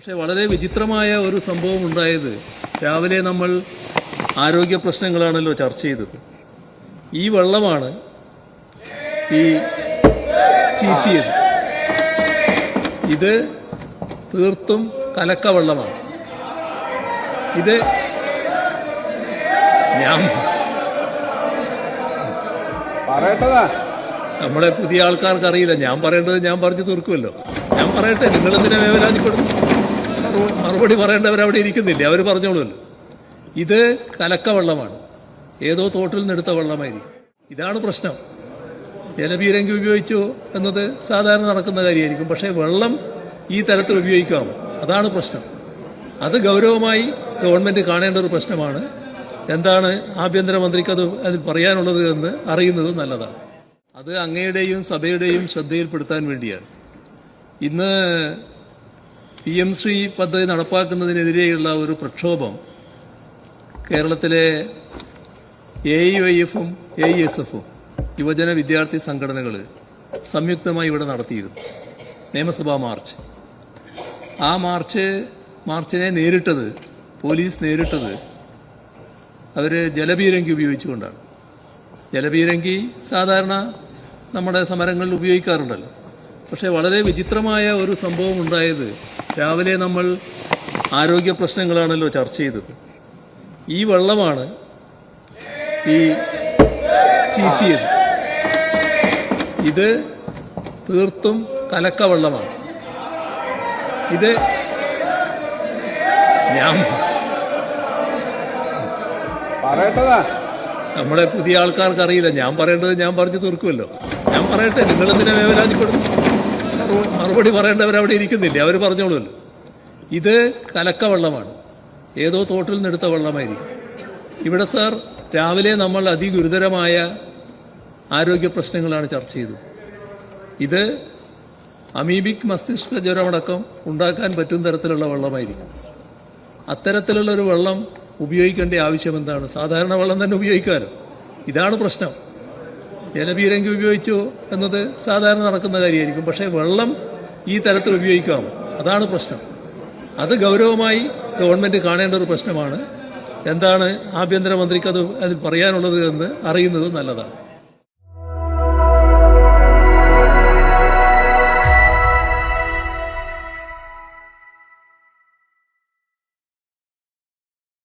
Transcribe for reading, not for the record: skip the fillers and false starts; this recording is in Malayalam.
പക്ഷേ വളരെ വിചിത്രമായ ഒരു സംഭവം ഉണ്ടായത് രാവിലെ നമ്മൾ ആരോഗ്യ പ്രശ്നങ്ങളാണല്ലോ ചർച്ച ചെയ്തത്. ഈ വെള്ളമാണ് ഈ ചീറ്റിയത്. ഇത് തീർത്തും കലക്ക വെള്ളമാണ്. ഇത് ഞാൻ നമ്മളെ പുതിയ ആൾക്കാർക്ക് അറിയില്ല. ഞാൻ പറയേണ്ടത് ഞാൻ പറഞ്ഞു തീർക്കുമല്ലോ. ഞാൻ പറയട്ടെ, നിങ്ങളെന്തിനാ വേവലാതിപ്പെടുന്നു? മറുപടി പറയേണ്ടവരവിടെ ഇരിക്കുന്നില്ലേ, അവർ പറഞ്ഞോളൂല്ലോ. ഇത് കലക്ക വെള്ളമാണ്, ഏതോ തോട്ടിൽ നിന്നെടുത്ത വെള്ളമായിരിക്കും. ഇതാണ് പ്രശ്നം. ജലപീരങ്കി ഉപയോഗിച്ചു എന്നത് സാധാരണ നടക്കുന്ന കാര്യമായിരിക്കും. പക്ഷേ വെള്ളം ഈ തരത്തിൽ ഉപയോഗിക്കാം, അതാണ് പ്രശ്നം. അത് ഗൗരവമായി ഗവൺമെന്റ് കാണേണ്ട ഒരു പ്രശ്നമാണ്. എന്താണ് ആഭ്യന്തരമന്ത്രിക്ക് അതിൽ പറയാനുള്ളത് എന്ന് അറിയുന്നത് നല്ലതാണ്. അത് അങ്ങയുടെയും സഭയുടെയും ശ്രദ്ധയിൽപ്പെടുത്താൻ വേണ്ടിയാണ്. ഇന്ന് PM ശ്രീ പദ്ധതി നടപ്പാക്കുന്നതിനെതിരെയുള്ള ഒരു പ്രക്ഷോഭം കേരളത്തിലെ AIYF-ഉം AISF-ഉം യുവജന വിദ്യാർത്ഥി സംഘടനകൾ സംയുക്തമായി ഇവിടെ നടത്തിയിരുന്നു. നിയമസഭാ മാർച്ച്. ആ മാർച്ചിനെ നേരിട്ടത്, പോലീസ് നേരിട്ടത് അവർ ജലപീരങ്കി ഉപയോഗിച്ചുകൊണ്ടാണ്. ജലപീരങ്കി സാധാരണ നമ്മുടെ സമരങ്ങളിൽ ഉപയോഗിക്കാറുണ്ടല്ലോ. പക്ഷേ വളരെ വിചിത്രമായ ഒരു സംഭവം ഉണ്ടായത് രാവിലെ നമ്മൾ ആരോഗ്യ പ്രശ്നങ്ങളാണല്ലോ ചർച്ച ചെയ്തത്. ഈ വെള്ളമാണ് ഈ ചീറ്റിയത്. ഇത് തീർത്തും കലക്ക വെള്ളമാണ്. ഇത് ഞാൻ നമ്മുടെ പുതിയ ആൾക്കാർക്ക് അറിയില്ല. ഞാൻ പറയേണ്ടത് ഞാൻ പറഞ്ഞു തീർക്കുമല്ലോ. ഞാൻ പറയട്ടെ, നിങ്ങളെന്തിനാ വേവലാതിപ്പെടുന്നു? മറുപടി പറയേണ്ടവരവിടെ ഇരിക്കുന്നില്ലേ, അവർ പറഞ്ഞോളൂല്ലോ. ഇത് കലക്ക വെള്ളമാണ്, ഏതോ തോട്ടിൽ നിന്നെടുത്ത വെള്ളമായിരിക്കും. ഇവിടെ സാർ രാവിലെ നമ്മൾ അതിഗുരുതരമായ ആരോഗ്യ പ്രശ്നങ്ങളാണ് ചർച്ച ചെയ്തത്. ഇത് അമീബിക് മസ്തിഷ്ക ജ്വരമടക്കം ഉണ്ടാക്കാൻ പറ്റുന്ന തരത്തിലുള്ള വെള്ളമായിരിക്കും. അത്തരത്തിലുള്ളൊരു വെള്ളം ഉപയോഗിക്കേണ്ട ആവശ്യം എന്താണ്? സാധാരണ വെള്ളം തന്നെ ഉപയോഗിക്കാമല്ലോ. ഇതാണ് പ്രശ്നം. ജലപീരങ്കി ഉപയോഗിച്ചു എന്നത് സാധാരണ നടക്കുന്ന കാര്യമായിരിക്കും. പക്ഷേ വെള്ളം ഈ തരത്തിൽ ഉപയോഗിക്കാം, അതാണ് പ്രശ്നം. അത് ഗൗരവമായി ഗവൺമെന്റ് കാണേണ്ട ഒരു പ്രശ്നമാണ്. എന്താണ് ആഭ്യന്തരമന്ത്രിക്ക് അതിൽ പറയാനുള്ളത് എന്ന് അറിയുന്നത് നല്ലതാണ്.